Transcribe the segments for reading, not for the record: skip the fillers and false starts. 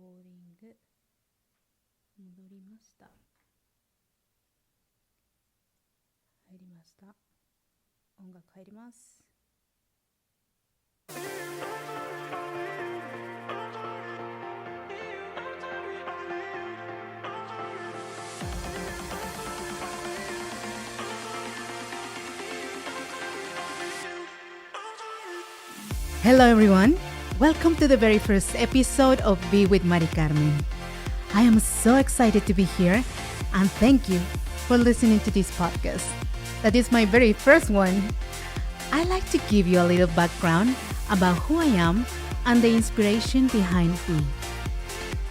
コーディング戻りました。入りました。音楽入ります。Hello everyone, welcome to the very first episode of By.with Mary Carmen. I am so excited to be here and thank you for listening to this podcast. That is my very first one. I like to give you a little background about who I am and the inspiration behind By.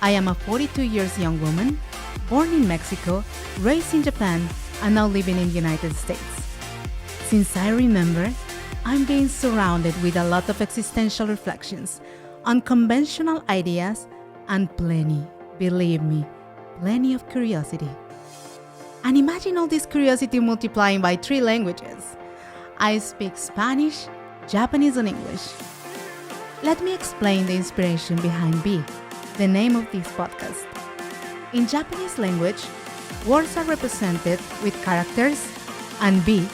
I am a 42 years young woman, born in Mexico, raised in Japan, and now living in the United States. Since I remember, I'm being surrounded with a lot of existential reflections, unconventional ideas, and plenty, believe me, plenty of curiosity. And imagine all this curiosity multiplying by 3 languages. I speak Spanish, Japanese, and English. Let me explain the inspiration behind By, the name of this podcast. In Japanese language, words are represented with characters, and By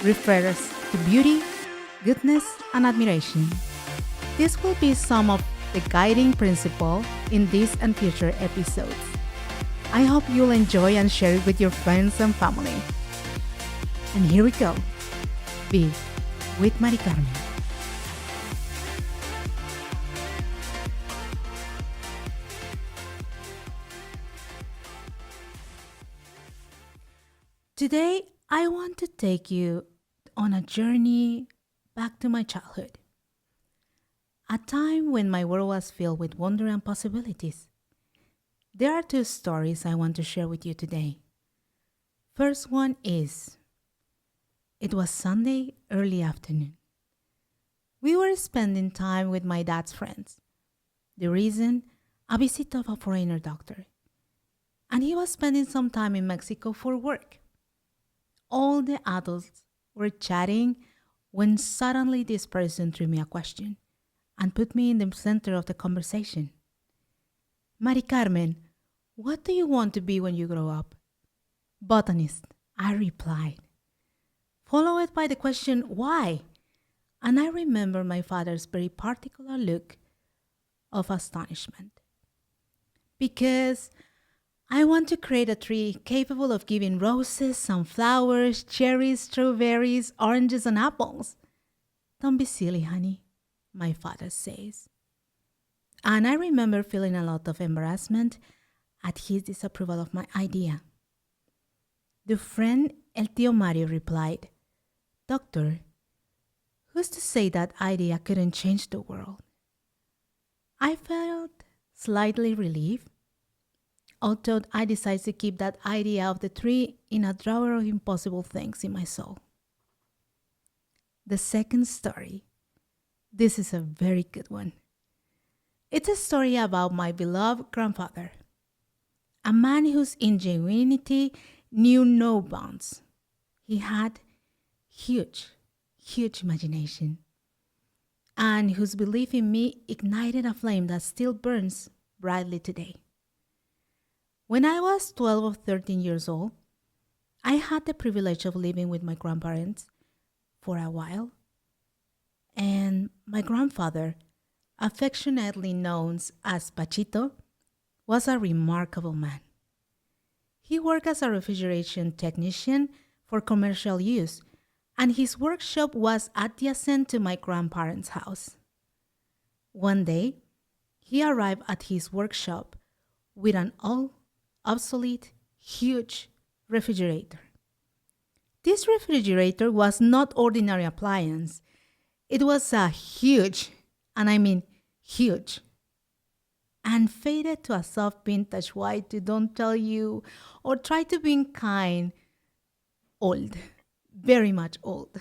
refers to beauty, goodness, and admiration. This will be some of the guiding principle in this and future episodes. I hope you'll enjoy and share it with your friends and family. And here we go. By with Mary Carmen. Today, I want to take you on a journey back to my childhood. A time when my world was filled with wonder and possibilities. There are 2 stories I want to share with you today. First one is, it was Sunday early afternoon. We were spending time with my dad's friends. The reason, a visit of a foreigner doctor. And he was spending some time in Mexico for work. All the adults were chatting when suddenly this person threw me a question and put me in the center of the conversation. Mary Carmen, what do you want to be when you grow up? Botanist, I replied. Followed by the question, why? And I remember my father's very particular look of astonishment. Because I want to create a tree capable of giving roses, sunflowers, cherries, strawberries, oranges, and apples. Don't be silly, honey, my father says. And I remember feeling a lot of embarrassment at his disapproval of my idea. The friend El Tío Mario replied, Doctor, who's to say that idea couldn't change the world? I felt slightly relieved, although I decided to keep that idea of the tree in a drawer of impossible things in my soul. The second story. This is a very good one. It's a story about my beloved grandfather, a man whose ingenuity knew no bounds. He had huge imagination, and whose belief in me ignited a flame that still burns brightly today. When I was 12 or 13 years old, I had the privilege of living with my grandparents for a while, and my grandfather, affectionately known as Pachito, was a remarkable man. He worked as a refrigeration technician for commercial use, and his workshop was adjacent to my grandparents' house. One day, he arrived at his workshop with an old, obsolete, huge refrigerator. This refrigerator was not ordinary appliance. It was a huge, and I mean huge, and faded to a soft vintage white to don't tell you or try to be kind, old, very much old.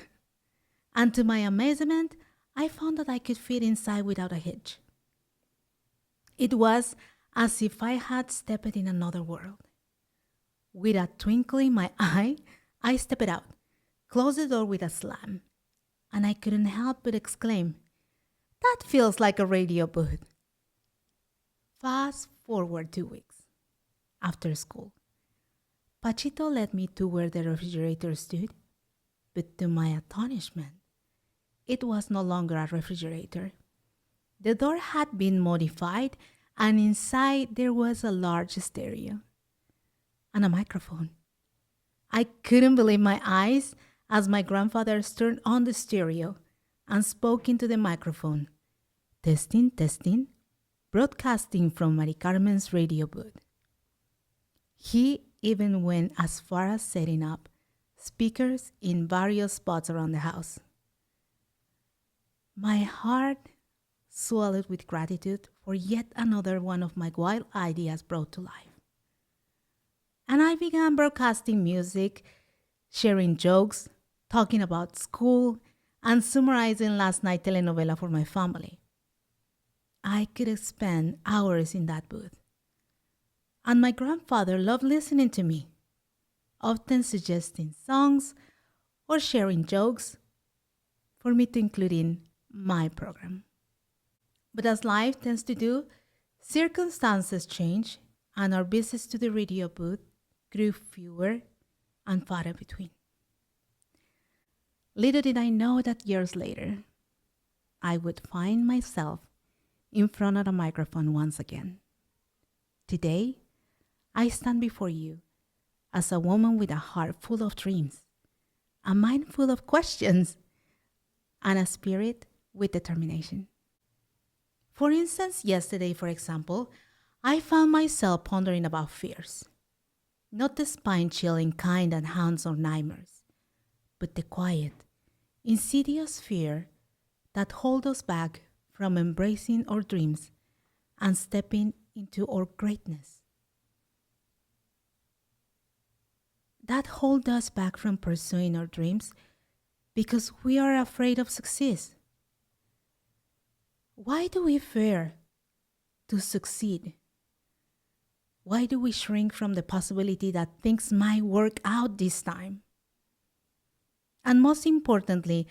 And to my amazement, I found that I could fit inside without a hitch. It was as if I had stepped in another world. With a twinkle in my eye, I stepped out, closed the door with a slam, and I couldn't help but exclaim, "That feels like a radio booth." Fast forward 2 weeks. After school, Pachito led me to where the refrigerator stood, but to my astonishment, it was no longer a refrigerator. The door had been modified, and inside there was a large stereo and a microphone. I couldn't believe my eyes as my grandfather turned on the stereo and spoke into the microphone. Testing, testing, broadcasting from Mary Carmen's radio booth. He even went as far as setting up speakers in various spots around the house. My heart swelled with gratitude for yet another one of my wild ideas brought to life. And I began broadcasting music, sharing jokes, talking about school, and summarizing last night's telenovela for my family. I could spend hours in that booth. And my grandfather loved listening to me, often suggesting songs or sharing jokes for me to include in my program. But as life tends to do, circumstances change and our visits to the radio booth grew fewer and far in between. Little did I know that years later, I would find myself in front of a microphone once again. Today, I stand before you as a woman with a heart full of dreams, a mind full of questions, and a spirit with determination. For instance, yesterday, for example, I found myself pondering about fears. Not the spine-chilling kind that haunts our nightmares, but the quiet, insidious fear that holds us back from embracing our dreams and stepping into our greatness. That holds us back from pursuing our dreams because we are afraid of success. Why do we fear to succeed? Why do we shrink from the possibility that things might work out this time? And most importantly,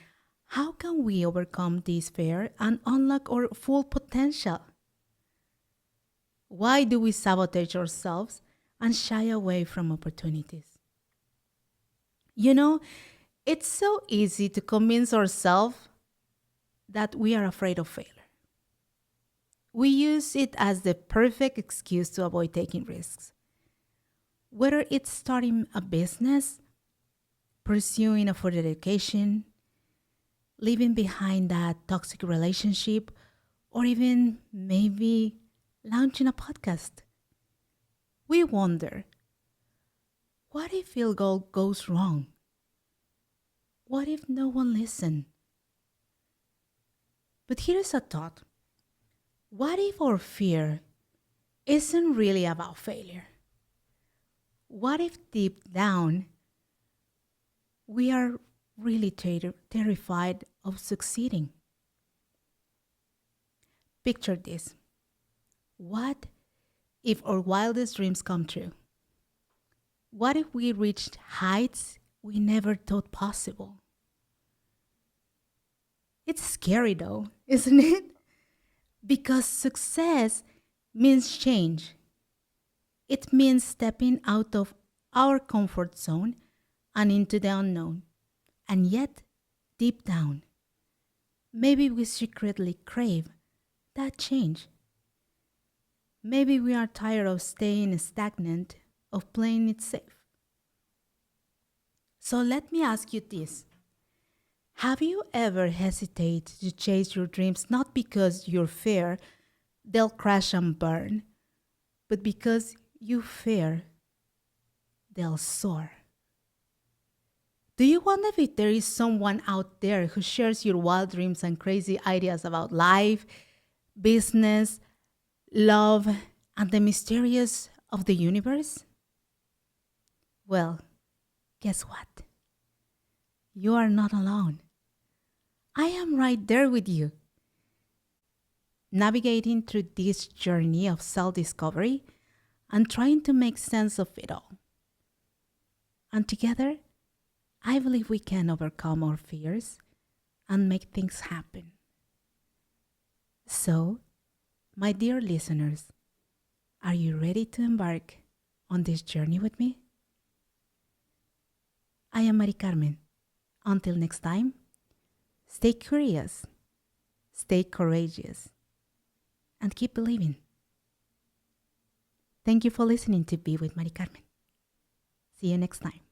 how can we overcome this fear and unlock our full potential? Why do we sabotage ourselves and shy away from opportunities? You know, it's so easy to convince ourselves that we are afraid of failure. We use it as the perfect excuse to avoid taking risks. Whether it's starting a business, pursuing a further education, leaving behind that toxic relationship, or even maybe launching a podcast. We wonder, what if it all goes wrong? What if no one listens? But here's a thought. What if our fear isn't really about failure? What if deep down we are really terrified of succeeding? Picture this. What if our wildest dreams come true? What if we reached heights we never thought possible? It's scary though, isn't it? Because success means change. It means stepping out of our comfort zone and into the unknown. And yet, deep down, maybe we secretly crave that change. Maybe we are tired of staying stagnant, of playing it safe. So let me ask you this. Have you ever hesitated to chase your dreams not because you fear they'll crash and burn, but because you fear they'll soar? Do you wonder if there is someone out there who shares your wild dreams and crazy ideas about life, business, love, and the mysterious of the universe? Well, guess what? You are not alone. I am right there with you, navigating through this journey of self-discovery and trying to make sense of it all. And together, I believe we can overcome our fears and make things happen. So, my dear listeners, Are you ready to embark on this journey with me? I am Mary Carmen. Until next time, stay curious, stay courageous, and keep believing. Thank you for listening to Be with Mary Carmen. See you next time.